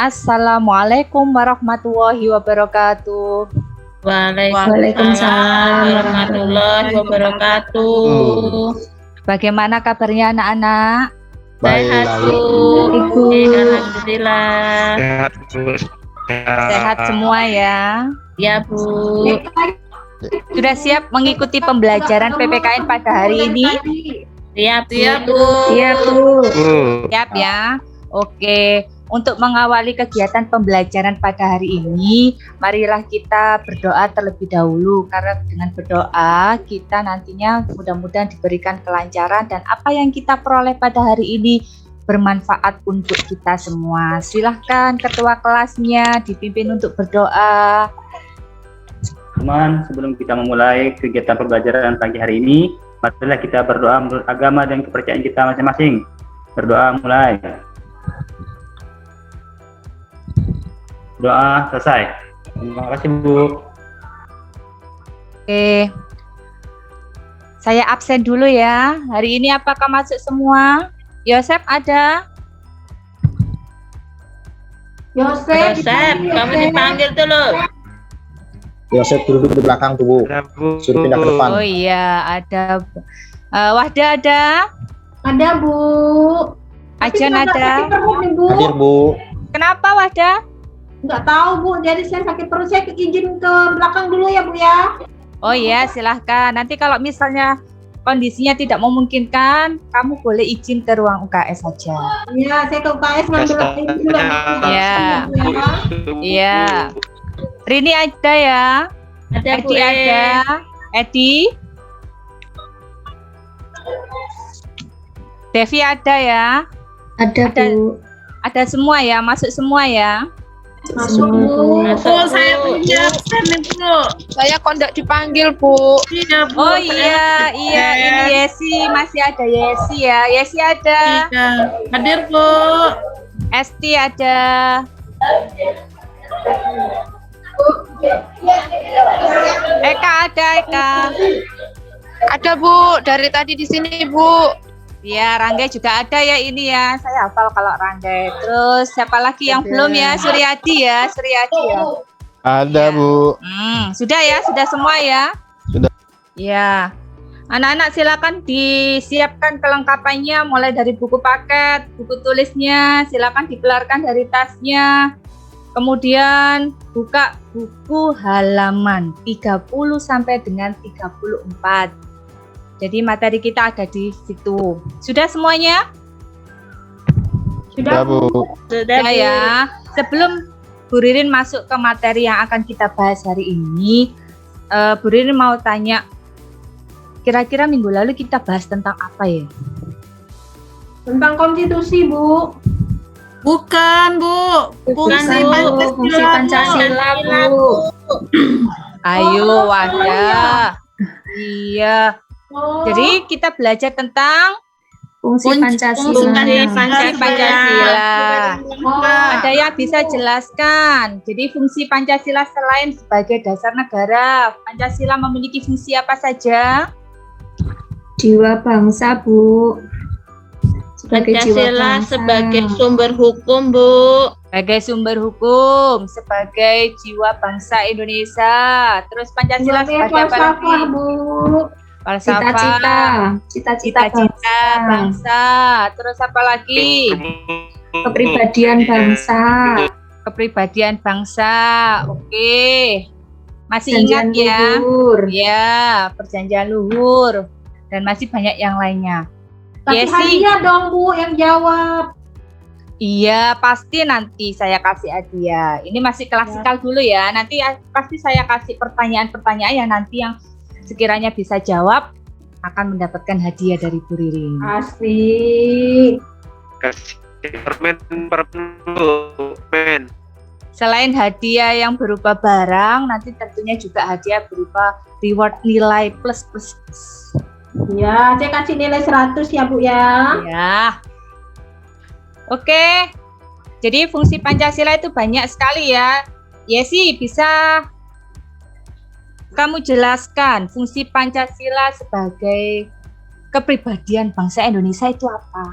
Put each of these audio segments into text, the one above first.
Assalamualaikum warahmatullahi wabarakatuh. Waalaikumsalam warahmatullahi wabarakatuh. Bagaimana kabarnya anak-anak? Sehat, Bu. Ibu. Alhamdulillah. Sehat, Bu. Sehat semua ya. Ya, Bu. Sudah siap mengikuti pembelajaran PPKN pada hari ini? Siap, Bu. Iya, Bu. Siap ya. Oke. Untuk mengawali kegiatan pembelajaran pada hari ini, marilah kita berdoa terlebih dahulu, karena dengan berdoa kita nantinya mudah-mudahan diberikan kelancaran dan apa yang kita peroleh pada hari ini bermanfaat untuk kita semua. Silahkan ketua kelasnya dipimpin untuk berdoa. Teman, sebelum kita memulai kegiatan pembelajaran pagi hari ini, marilah kita berdoa menurut agama dan kepercayaan kita masing-masing. Berdoa mulai. Doa selesai. Terima kasih, Bu. Oke. Saya absen dulu ya. Hari ini apakah masuk semua? Yosep ada? Yosep, kamu dipanggil dulu. Yosep duduk di belakang tuh, Bu. Ada, Bu. Suruh pindah ke depan. Oh iya, ada. Wahda ada? Ada, Bu. Ajan ada? Hadir, Bu. Kenapa Wahda? Nggak tahu, Bu. Jadi saya sakit perut, saya izin ke belakang dulu ya, Bu ya. Oh iya, silahkan. Nanti kalau misalnya kondisinya tidak memungkinkan, kamu boleh izin ke ruang UKS saja. Iya, saya ke UKS ngambil ini dulu. Iya. Iya. Rini ada ya? Ada, Bu. Edi ada? Edi? Devi ada ya? Ada, Bu. Ada semua ya? Masuk semua ya? Masuk, Bu. Saya punya absen nih, Bu. Saya kok nggak dipanggil, Bu. Iya, Bu. Oh iya, ini Yesi, masih ada Yesi ya. Yesi ada. Iya. Hadir, Bu. Esti ada. Eka ada, Eka. Ada, Bu. Dari tadi di sini, Bu. Ya, Rangga juga ada ya ini ya. Saya hafal kalau Rangga. Terus siapa lagi yang belum ya? Suryadi ya, Suryadi ya. Ada, Bu. Sudah ya, sudah semua ya? Sudah. Ya. Anak-anak silakan disiapkan kelengkapannya mulai dari buku paket, buku tulisnya, silakan dikeluarkan dari tasnya. Kemudian buka buku halaman 30 sampai dengan 34. Jadi materi kita ada di situ. Sudah semuanya? Sudah, Bu. Sudah, Bu. Ya. Sebelum Bu Ririn masuk ke materi yang akan kita bahas hari ini, Bu Ririn mau tanya, kira-kira minggu lalu kita bahas tentang apa ya? Tentang konstitusi, Bu. Bukan, Bu. Fungsi Pancasila, Bu. Ayo, Wahda. Iya. Oh. Jadi kita belajar tentang Fungsi Pancasila. Pancasila. Oh. Ada yang bisa jelaskan? Jadi fungsi Pancasila selain sebagai dasar negara, Pancasila memiliki fungsi apa saja? Jiwa bangsa, Bu. Pancasila sebagai sumber hukum, Bu. Sebagai sumber hukum, sebagai jiwa bangsa Indonesia. Terus Pancasila sebagai apa lagi? Bu. Falsafah, Cita-cita bangsa. Terus apa lagi? kepribadian bangsa. Kepribadian bangsa. Oke. Masih Perjanjian ingat ya? luhur. Ya, perjanjian luhur. Dan masih banyak yang lainnya. Kasih Yesi. hadiah dong, Bu, yang jawab. Iya, pasti nanti saya kasih hadiah. Ini masih klasikal dulu ya. Nanti pasti saya kasih pertanyaan-pertanyaan yang nanti yang sekiranya bisa jawab akan mendapatkan hadiah dari Bu Ririn. Asik. Kasih permen. Selain hadiah yang berupa barang, nanti tentunya juga hadiah berupa reward nilai plus. Ya, saya kasih nilai 100 ya, Bu ya. Ya. Oke. Jadi fungsi Pancasila itu banyak sekali ya. Yesi, bisa kamu jelaskan fungsi Pancasila sebagai kepribadian bangsa Indonesia itu apa?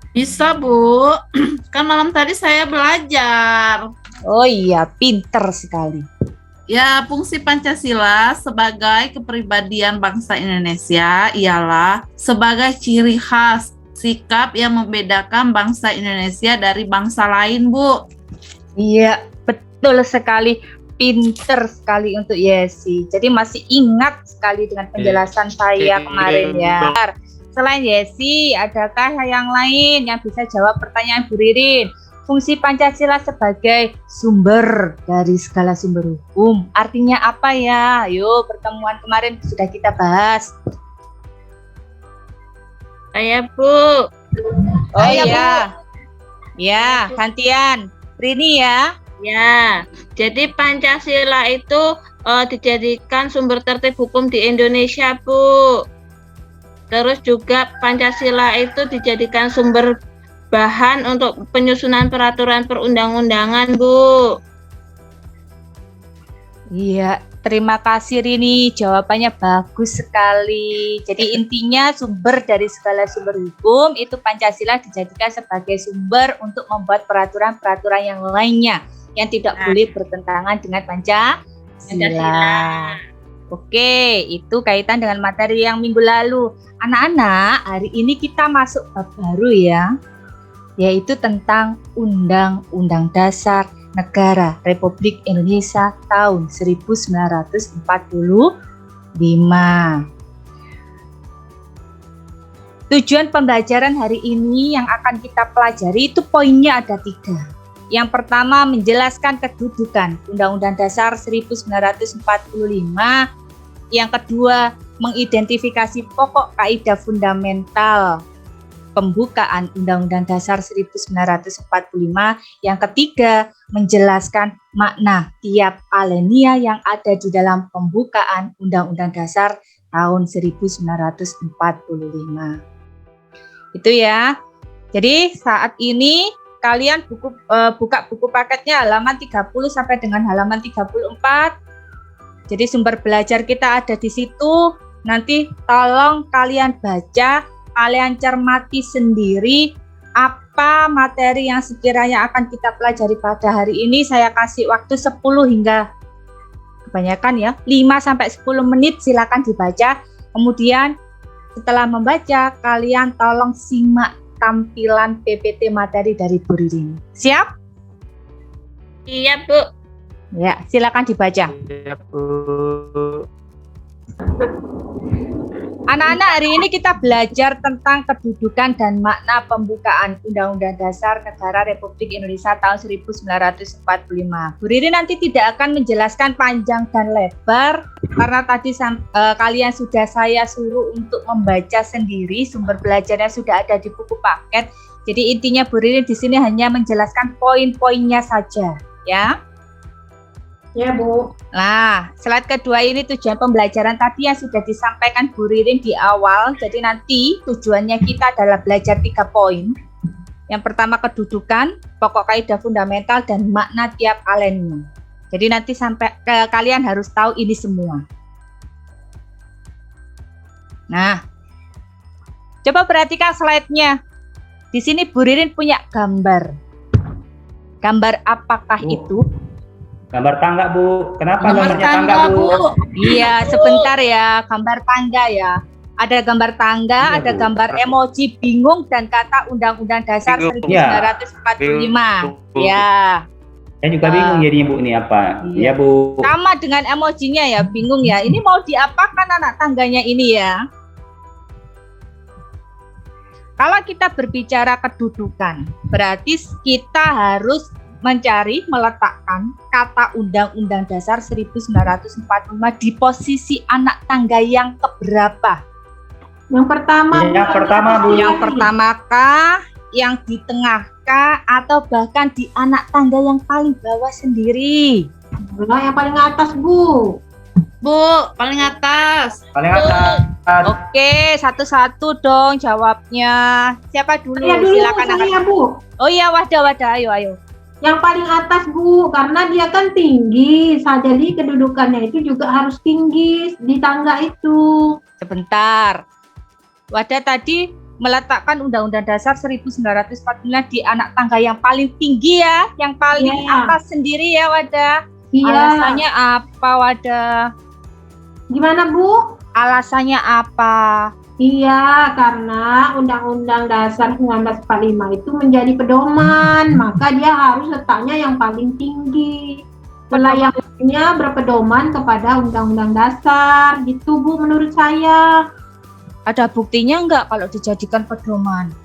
Bisa, Bu. Kan malam tadi saya belajar. Oh iya, pinter sekali. Ya, fungsi Pancasila sebagai kepribadian bangsa Indonesia ialah sebagai ciri khas sikap yang membedakan bangsa Indonesia dari bangsa lain, Bu. Iya, betul sekali. Pinter sekali untuk Yesi. Jadi masih ingat sekali dengan penjelasan saya kemarin ya. Selain Yesi, adakah yang lain yang bisa jawab pertanyaan Bu Ririn? Fungsi Pancasila sebagai sumber dari segala sumber hukum. Artinya apa ya? Yuk, pertemuan kemarin sudah kita bahas. Saya, Bu. Oh Iya, iya. Ya, gantian. Rini ya. Ya, jadi Pancasila itu dijadikan sumber tertib hukum di Indonesia, Bu. Terus juga Pancasila itu dijadikan sumber bahan untuk penyusunan peraturan perundang-undangan, Bu. Iya, terima kasih Rini. Jawabannya bagus sekali. Jadi intinya sumber dari segala sumber hukum itu Pancasila dijadikan sebagai sumber untuk membuat peraturan-peraturan yang lainnya yang tidak boleh bertentangan dengan Pancasila. Oke, itu kaitan dengan materi yang minggu lalu. Anak-anak, hari ini kita masuk bab baru ya, yaitu tentang Undang-Undang Dasar Negara Republik Indonesia tahun 1945. Tujuan pembelajaran hari ini yang akan kita pelajari itu poinnya ada 3. Yang pertama, menjelaskan kedudukan Undang-Undang Dasar 1945. Yang kedua, mengidentifikasi pokok kaidah fundamental pembukaan Undang-Undang Dasar 1945. Yang ketiga, menjelaskan makna tiap alinea yang ada di dalam pembukaan Undang-Undang Dasar tahun 1945. Itu ya. Jadi saat ini kalian buka buku paketnya halaman 30 sampai dengan halaman 34. Jadi sumber belajar kita ada di situ. Nanti tolong kalian baca, kalian cermati sendiri apa materi yang sekiranya akan kita pelajari pada hari ini. Saya kasih waktu 10 hingga kebanyakan ya, 5 sampai 10 menit silakan dibaca. Kemudian setelah membaca, kalian tolong simak tampilan PPT materi dari Bu Ririn. Siap? Iya, Bu. Ya, silakan dibaca. Ya, Bu. Anak-anak, hari ini kita belajar tentang kedudukan dan makna pembukaan Undang-Undang Dasar Negara Republik Indonesia tahun 1945. Bu Ririn nanti tidak akan menjelaskan panjang dan lebar karena tadi kalian sudah saya suruh untuk membaca sendiri, sumber belajarnya sudah ada di buku paket. Jadi intinya Bu Ririn di sini hanya menjelaskan poin-poinnya saja, ya. Ya, Bu. Nah, slide kedua ini tujuan pembelajaran tadi yang sudah disampaikan Bu Ririn di awal. Jadi nanti tujuannya kita adalah belajar 3 poin. Yang pertama kedudukan, pokok kaidah fundamental, dan makna tiap alinea. Jadi nanti sampai kalian harus tahu ini semua. Nah, coba perhatikan slide-nya. Di sini Bu Ririn punya gambar. Gambar apakah itu? Gambar tangga, Bu. Kenapa Gambar gambarnya tangga, Bu? Iya, sebentar ya, gambar tangga ya. Ada gambar tangga, Iya, ada Bu. gambar emoji bingung dan kata Undang-Undang Dasar Bingung. 1945. Bingung. Ya, Saya juga bingung jadinya, Bu, ini apa? Iya. Iya, Bu. sama dengan emojinya ya, bingung ya. Ini mau diapakan anak tangganya ini ya? Kalau kita berbicara kedudukan, berarti kita harus meletakkan kata Undang-Undang Dasar 1945 di posisi anak tangga yang keberapa? Yang pertama. Yang pertama, Bu. Yang pertama kah, yang di tengah kah, atau bahkan di anak tangga yang paling bawah sendiri? Yang paling atas, Bu. Bu, paling atas. Paling atas. Oke, satu-satu dong jawabnya. Siapa dulu? Saya dulu, Silakan saya, angkat. Bu. Oh iya, wadah, ayo. Yang paling atas, Bu, karena dia kan tinggi. Jadi kedudukannya itu juga harus tinggi di tangga itu. Sebentar. Wadah tadi meletakkan Undang-Undang Dasar 1945 di anak tangga yang paling tinggi ya, yang paling Iya. atas sendiri ya Wadah. Iya. Alasannya apa Wadah? Gimana Bu? Alasannya apa? Iya, karena Undang-Undang Dasar 1945 itu menjadi pedoman, maka dia harus letaknya yang paling tinggi. Setelah yang lainnya berpedoman kepada Undang-Undang Dasar, gitu Bu menurut saya. Ada buktinya nggak kalau dijadikan pedoman?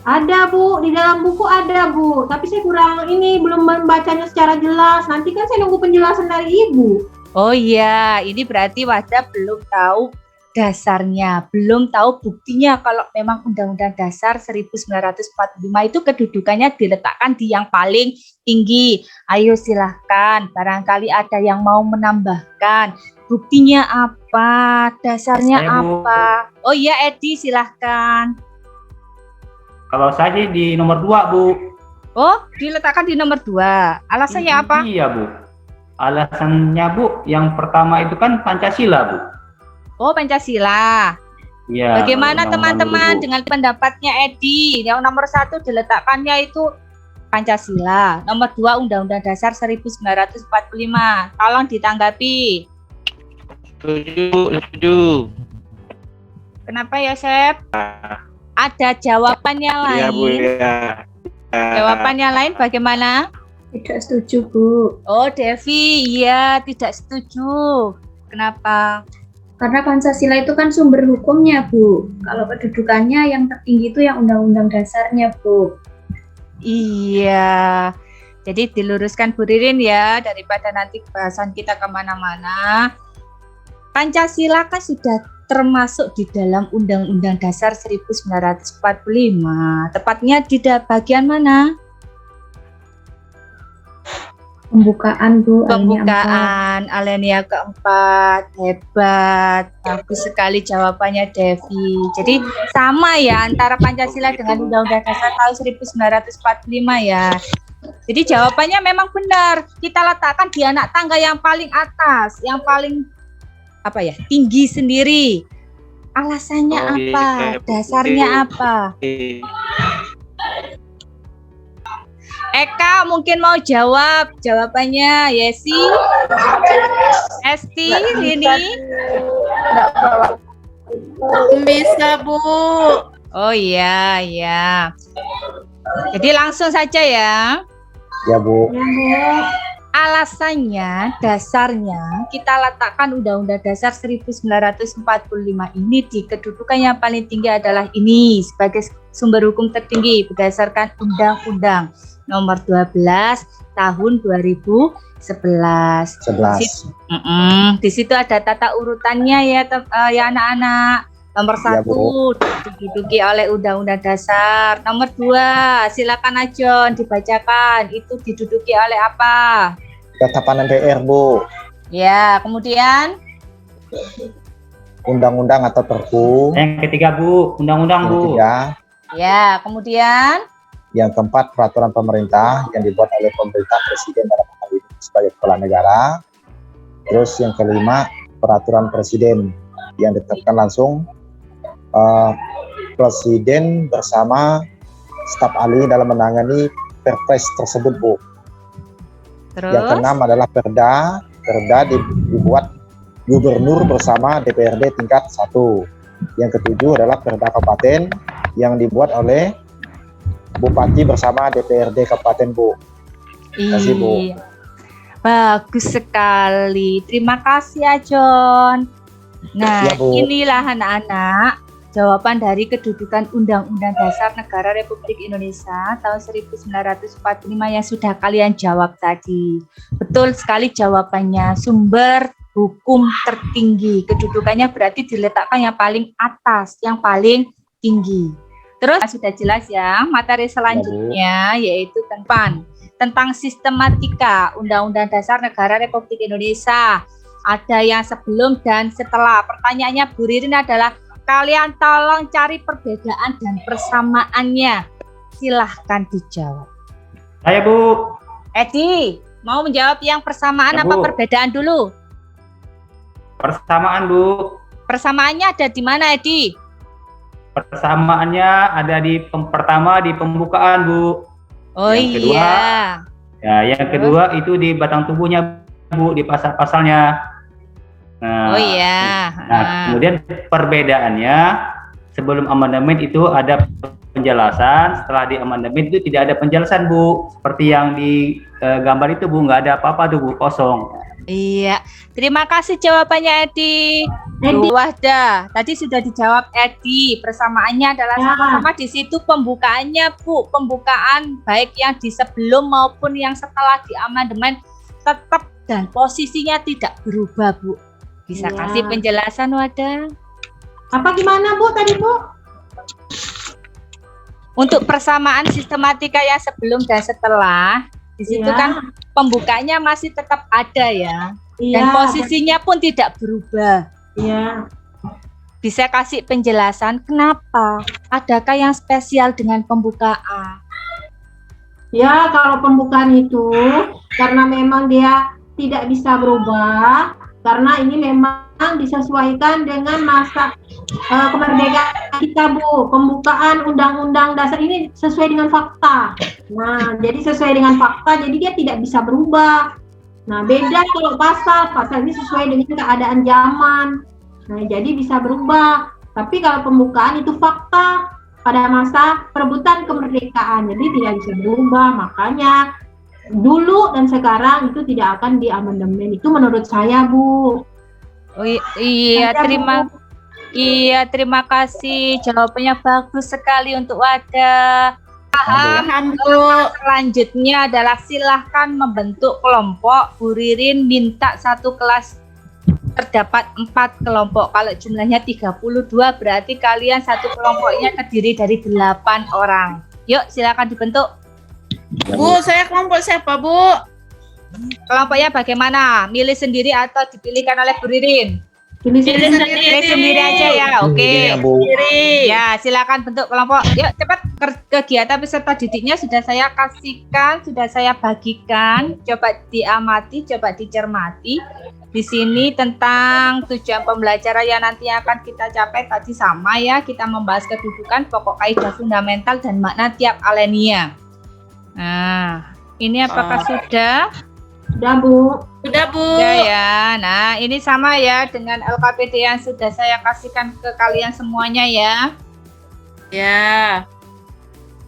Ada Bu, di dalam buku ada Bu, tapi saya belum membacanya secara jelas. Nanti kan saya nunggu penjelasan dari Ibu. Oh iya, ini berarti Wadah belum tahu dasarnya, belum tahu buktinya kalau memang Undang-Undang Dasar 1945 itu kedudukannya diletakkan di yang paling tinggi. Ayo silahkan, barangkali ada yang mau menambahkan. Buktinya apa? Dasarnya Saya, Bu. apa? Oh iya Edi, silahkan. Kalau saya di nomor 2, Bu. Oh, diletakkan di nomor 2. Alasannya apa? Iya, Bu. Alasannya, Bu, yang pertama itu kan Pancasila, Bu. Oh, Pancasila. Iya. Bagaimana Undang-Undang teman-teman dulu, Bu. dengan pendapatnya Edi? Yang nomor 1 diletakkannya itu Pancasila. Nomor 2 Undang-Undang Dasar 1945. Tolong ditanggapi. Setuju. Kenapa ya, Sep? Ada jawabannya lain. Iya, Bu ya. Jawabannya lain bagaimana? Tidak setuju Bu. Oh, Devi, iya tidak setuju. Kenapa? Karena Pancasila itu kan sumber hukumnya, Bu. Kalau kedudukannya yang tertinggi itu yang undang-undang dasarnya, Bu. Iya. Jadi diluruskan Bu Ririn ya, daripada nanti bahasan kita kemana-mana. Pancasila kan sudah termasuk di dalam Undang-Undang Dasar 1945. Tepatnya di bagian mana? Pembukaan, Bu. Pembukaan alinea keempat. Hebat, bagus sekali jawabannya Devi. Jadi sama ya antara Pancasila dengan Undang-Undang Dasar tahun 1945 ya. Jadi jawabannya memang benar. Kita letakkan di anak tangga yang paling atas, yang paling tinggi sendiri. Alasannya Oh, iya, apa? Bu. Dasarnya apa? Eka mungkin mau jawab jawabannya. Yesi, Esti, Rini. Bisa Bu. Oh iya, iya. Jadi langsung saja ya. Ya Bu. Ya Bu. Alasannya, dasarnya kita letakkan Undang-Undang Dasar 1945 ini di kedudukan yang paling tinggi adalah ini sebagai sumber hukum tertinggi berdasarkan Undang-Undang Nomor 12 Tahun 2011. 11. Di situ ada tata urutannya ya, ya anak-anak. Nomor Ya, 1 Bu. diduduki oleh Undang-Undang Dasar. Nomor 2, silakan Ajon dibacakan. Itu diduduki oleh apa? Ketetapan MPR, Bu. Ya, kemudian Undang-undang atau Perpu. Yang ketiga, Bu, undang-undang, Yang Bu. ketiga. ya, kemudian Yang keempat, peraturan pemerintah yang dibuat oleh pemerintah presiden dalam hal ini sebagai kepala negara. Terus yang kelima, peraturan presiden yang ditetapkan langsung presiden bersama staf ahli dalam menangani perpres tersebut, Bu. terus Yang keenam adalah perda. Perda dibuat gubernur bersama DPRD tingkat 1. Yang ketujuh adalah perda kabupaten yang dibuat oleh bupati bersama DPRD kabupaten, Bu. kasih, Bu. Iya. Bagus sekali. Terima kasih Ajon. Nah, Ya, Bu. inilah anak-anak jawaban dari kedudukan Undang-Undang Dasar Negara Republik Indonesia tahun 1945 yang sudah kalian jawab tadi. Betul sekali jawabannya. Sumber hukum tertinggi. Kedudukannya berarti diletakkan yang paling atas, yang paling tinggi. Terus sudah jelas ya, materi selanjutnya yaitu tentang sistematika Undang-Undang Dasar Negara Republik Indonesia. Ada yang sebelum dan setelah. Pertanyaannya Bu Ririn adalah, kalian tolong cari perbedaan dan persamaannya. Silahkan dijawab. Saya, Bu. Edi, mau menjawab yang persamaan Ya, apa Bu. perbedaan dulu? Persamaan, Bu. Persamaannya ada di mana, Edi? Persamaannya ada di pertama di pembukaan, Bu. Oh Yang kedua, iya. Ya, yang kedua itu di batang tubuhnya, Bu, di pasal-pasalnya. Nah, Oh iya. Nah, kemudian perbedaannya sebelum amandemen itu ada penjelasan, setelah di amandemen itu tidak ada penjelasan, Bu. Seperti yang di gambar itu, Bu, nggak ada apa-apa tuh, Bu, kosong. Iya, terima kasih jawabannya Edi. Edi. Bu Wahda, tadi sudah dijawab Edi. Persamaannya adalah Ya. sama-sama di situ pembukaannya, Bu. Pembukaan baik yang di sebelum maupun yang setelah di amandemen tetap dan posisinya tidak berubah, Bu. Bisa Ya. kasih penjelasan, Wahda? Apa gimana Bu tadi Bu? Untuk persamaan sistematika yang sebelum dan setelah, di situ Iya. kan pembukanya masih tetap ada ya. Iya. Dan posisinya pun tidak berubah. Iya. Bisa kasih penjelasan kenapa? Adakah yang spesial dengan pembukaan? Ya, kalau pembukaan itu karena memang dia tidak bisa berubah, karena ini memang disesuaikan dengan masa kemerdekaan kita, Bu. Pembukaan Undang-Undang Dasar ini sesuai dengan fakta. Nah, jadi sesuai dengan fakta, jadi dia tidak bisa berubah. Nah, beda kalau pasal ini sesuai dengan keadaan zaman. Nah, jadi bisa berubah. Tapi kalau pembukaan itu fakta pada masa perebutan kemerdekaan, jadi tidak bisa berubah. Makanya dulu dan sekarang itu tidak akan diamandemen. Itu menurut saya, Bu. Oh iya, Saya, terima Bu. terima kasih. Jawabannya bagus sekali untuk Wahda. Paham, Bu. Selanjutnya adalah silahkan membentuk kelompok. Bu Ririn minta satu kelas terdapat 4 kelompok. Kalau jumlahnya 32 berarti kalian satu kelompoknya terdiri dari 8 orang. Yuk silakan dibentuk. Bu, saya kelompok siapa, Bu? Kelompoknya bagaimana? Milih sendiri atau dipilihkan oleh Bu Ririn? Pilih Pilih sendiri. Pilih sendiri aja ya. Oke. Sendirinya, Bu. Ya, silakan bentuk kelompok. Yuk cepat, kegiatan peserta didiknya sudah saya kasihkan, sudah saya bagikan. Coba diamati, coba dicermati. Di sini tentang tujuan pembelajaran yang nanti akan kita capai tadi sama ya. Kita membahas kedudukan, pokok kaidah fundamental dan makna tiap alenia. Nah, ini apakah sudah? Sudah, Bu. Sudah, Bu. Sudah ya. Nah, ini sama ya dengan LKPD yang sudah saya kasihkan ke kalian semuanya ya. Ya.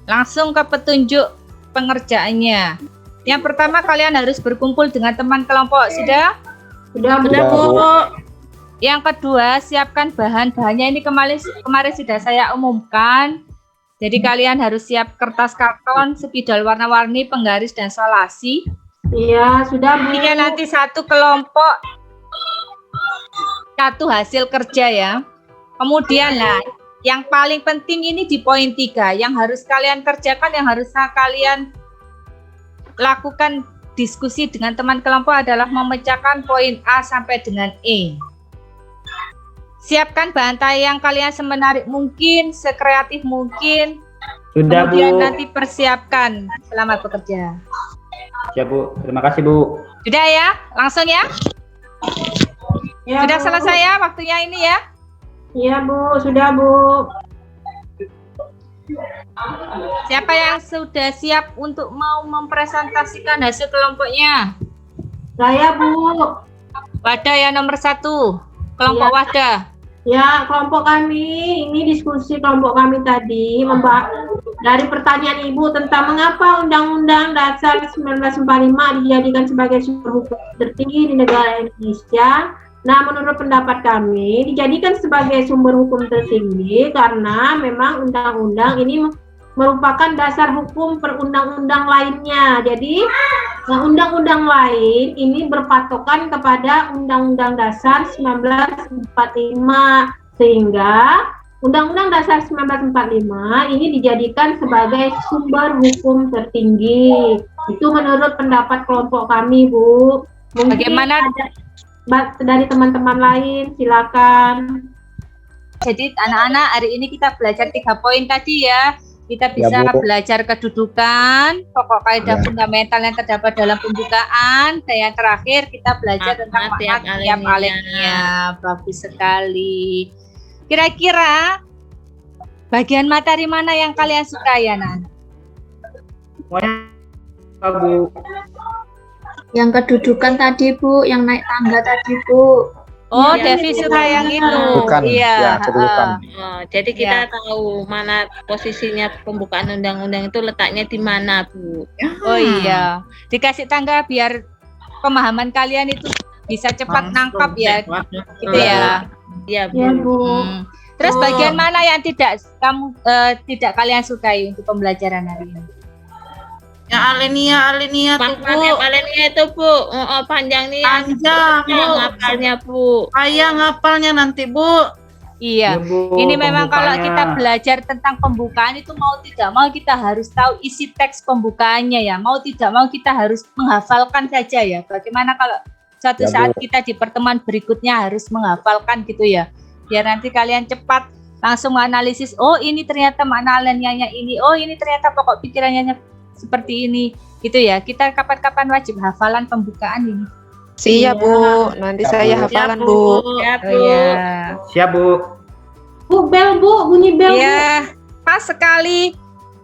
Langsung ke petunjuk pengerjaannya. Yang pertama kalian harus berkumpul dengan teman kelompok. Sudah? Sudah, Bu. Sudah, Bu. Yang kedua, siapkan bahan-bahannya. Ini kemarin sudah saya umumkan. Jadi kalian harus siap kertas karton, spidol warna-warni, penggaris dan solasi. Iya, sudah, Bu. Ini nanti satu kelompok, satu hasil kerja ya. Kemudian lah, yang paling penting ini di poin 3, yang harus kalian kerjakan, yang harus kalian lakukan diskusi dengan teman kelompok adalah memecahkan poin A sampai dengan E. Siapkan bahan tayang kalian semenarik mungkin, sekreatif mungkin. Sudah, Kemudian Bu. nanti persiapkan. Selamat bekerja. Ya, Bu. Terima kasih, Bu. Sudah ya? Langsung ya? Ya, Sudah Bu. selesai ya waktunya ini ya? Iya, Bu. Sudah, Bu. Siapa yang sudah siap untuk mau mempresentasikan hasil kelompoknya? Saya, Bu. Wahda ya nomor 1. Kelompok Iya. Wahda. Ya, kelompok kami, ini diskusi kelompok kami tadi membahas dari pertanyaan Ibu tentang mengapa Undang-Undang Dasar 1945 dijadikan sebagai sumber hukum tertinggi di negara Indonesia. Nah, menurut pendapat kami, dijadikan sebagai sumber hukum tertinggi karena memang undang-undang ini merupakan dasar hukum perundang-undang lainnya. Jadi, undang-undang lain ini berpatokan kepada Undang-Undang Dasar 1945, sehingga Undang-Undang Dasar 1945 ini dijadikan sebagai sumber hukum tertinggi. Itu menurut pendapat kelompok kami, Bu. Mungkin Bagaimana? ada dari teman-teman lain, silakan. Jadi anak-anak hari ini kita belajar 3 poin tadi ya. Kita bisa Bu. belajar kedudukan, pokok kaidah Ya. fundamental yang terdapat dalam pembukaan, dan yang terakhir kita belajar Makna tentang makna tiap tiap alenia. alenia. Bagus sekali. Kira-kira Bagian materi mana yang kalian suka ya, Nan? Semuanya Bu. Yang kedudukan tadi Bu, yang naik tangga tadi Bu. Oh, Iya, Devi iya. suka yang itu. Bukan, Iya. ya kedudukan. Oh, jadi kita tahu mana posisinya pembukaan undang-undang itu letaknya di mana, Bu. Oh iya. Dikasih tangga biar pemahaman kalian itu bisa cepat nangkap ya. Gitu ya. Iya, Bu. Ya Bu. Terus Oh. bagian mana yang tidak tidak kalian sukai untuk pembelajaran hari ini? Yang alenia tuh Bu. Maknanya palennya itu, Bu. Panjang nih Panjang, Bu. ngapalnya, Bu. Ayah ngapalnya nanti Bu. Iya. Bu, Ini memang kalau pembukanya. kita belajar tentang pembukaan itu mau tidak mau kita harus tahu isi teks pembukaannya ya. Mau tidak mau kita harus menghafalkan saja ya. Bagaimana kalau suatu Ya, Bu. saat kita di pertemuan berikutnya harus menghafalkan gitu ya. Biar nanti kalian cepat langsung menganalisis, oh ini ternyata makna alenianya ini, oh ini ternyata pokok pikirannya seperti ini. Gitu ya. Kita kapan-kapan wajib hafalan pembukaan ini. Siap, Bu. Nanti Ya, saya Bu. hafalan, Ya, Bu. Bu. Ya, Oh iya. Siap Bu. Bu, bel Bu, bunyi bel Bu. Iya, pas sekali.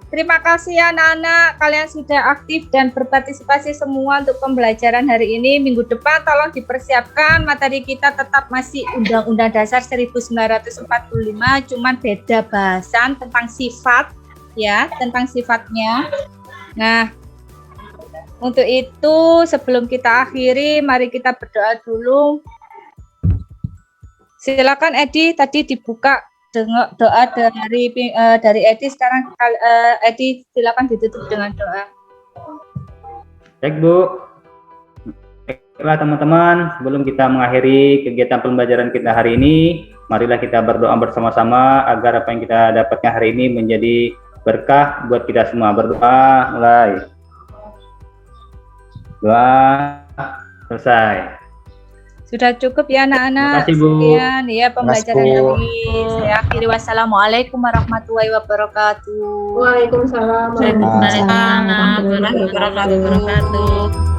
Terima kasih anak-anak, kalian sudah aktif dan berpartisipasi semua untuk pembelajaran hari ini. Minggu depan tolong dipersiapkan, materi kita tetap masih Undang-Undang Dasar 1945, cuman beda bahasan tentang sifat, ya, tentang sifatnya. Nah, untuk itu sebelum kita akhiri, mari kita berdoa dulu. Silakan Edi, tadi dibuka dengan doa dari Edi. Sekarang Edi silakan ditutup dengan doa. Baik Bu. Baiklah teman-teman, sebelum kita mengakhiri kegiatan pembelajaran kita hari ini, marilah kita berdoa bersama-sama agar apa yang kita dapatkan hari ini menjadi berkah buat kita semua. Berdoa mulai. Doa selesai. Sudah cukup ya anak-anak. Terima kasih, Bu. Sekian ya pembelajaran Terima kasih, Bu. hari ini. Saya akhiri, wassalamualaikum warahmatullahi wabarakatuh. Waalaikumsalam. Waalaikumsalam warahmatullahi wabarakatuh.